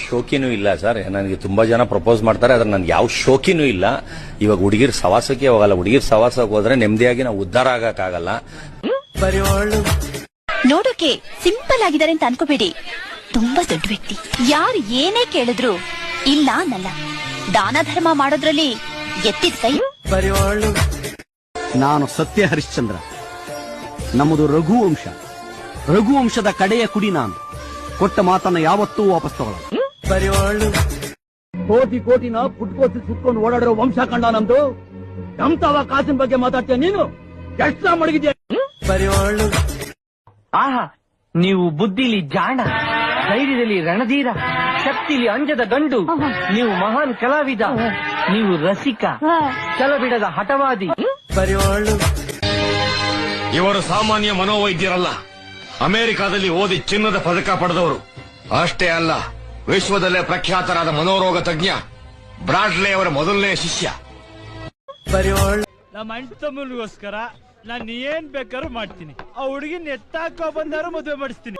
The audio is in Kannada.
ಶೋಕಿನೂ ಇಲ್ಲ ಸರ್. ನನಗೆ ತುಂಬಾ ಜನ ಪ್ರಪೋಸ್ ಮಾಡ್ತಾರೆ, ಆದ್ರೆ ನನ್ಗೆ ಯಾವ ಶೋಕಿನೂ ಇಲ್ಲ. ಇವಾಗ ಹುಡುಗಿರ್ ಸವಾಸಕ್ಕೆ ಹೋಗಲ್ಲ. ಹುಡುಗಿರ್ ಸವಾಸಕ್ಕೆ ಹೋದ್ರೆ ನೆಮ್ಮದಿಯಾಗಿ ನಾವು ಉದ್ಧಾರ ಆಗಕ್ಕಾಗಲ್ಲ. ನೋಡೋಕೆ ಸಿಂಪಲ್ ಆಗಿದ್ದಾರೆ ಅಂತ ಅನ್ಕೋಬೇಡಿ, ತುಂಬಾ ದೊಡ್ಡ ವ್ಯಕ್ತಿ. ಯಾರು ಏನೇ ಕೇಳಿದ್ರು ಇಲ್ಲ ಅನ್ನಲ್ಲ. ದಾನ ಧರ್ಮ ಮಾಡೋದ್ರಲ್ಲಿ ಎತ್ತಿದ ಕೈ. ನಾನು ಸತ್ಯ ಹರಿಶ್ಚಂದ್ರ. ನಮ್ಮದು ರಘುವಂಶ. ರಘುವಂಶದ ಕಡೆಯ ಕುಡಿ ನಾನು. ಕೊಟ್ಟ ಮಾತನ್ನ ಯಾವತ್ತೂ ವಾಪಸ್ ತಗೊಳ್ಳಲ್ಲ. ಕೋಟಿ ಕೋಟಿನ ಪುಟ್ಕೋಸಿ ಸುತ್ಕೊಂಡು ಓಡಾಡಿರೋ ವಂಶ ಕಂಡ ನಮ್ದು. ನಮ್ತಾವ ಕಾಸಿನ ಬಗ್ಗೆ ಮಾತಾಡ್ತೀಯ ನೀನು? ಎಷ್ಟ ಮಡಗಿದ್ಯಾ? ಆಹಾ, ನೀವು ಬುದ್ಧಿಲಿ ಜಾಣ, ಧೈರ್ಯದಲ್ಲಿ ರಣಧೀರ, ಶಕ್ತಿಲಿ ಅಂಜದ ಗಂಡು. ನೀವು ಮಹಾನ್ ಕಲಾವಿದ, ನೀವು ರಸಿಕ, ಛಲಬಿಡದ ಹಠವಾದಿ. ಇವರು ಸಾಮಾನ್ಯ ಮನೋವೈದ್ಯರಲ್ಲ. ಅಮೆರಿಕಾದಲ್ಲಿ ಓದಿ ಚಿನ್ನದ ಪದಕ ಪಡೆದವರು. ಅಷ್ಟೇ ಅಲ್ಲ, ವಿಶ್ವದಲ್ಲೇ ಪ್ರಖ್ಯಾತರಾದ ಮನೋರೋಗ ತಜ್ಞ ಬ್ರಾಡ್ಲೆ ಅವರ ಮೊದಲನೇ ಶಿಷ್ಯ. ನಮ್ಮ ಅಣ್ತಮ್ಮನಿಗೋಸ್ಕರ ನಾನು ಏನ್ ಬೇಕಾದ್ರೂ ಮಾಡ್ತೀನಿ. ಆ ಹುಡುಗಿನ ಎತ್ತಾಕೋ ಬಂದಾರು ಮದುವೆ ಮಾಡಿಸ್ತೀನಿ.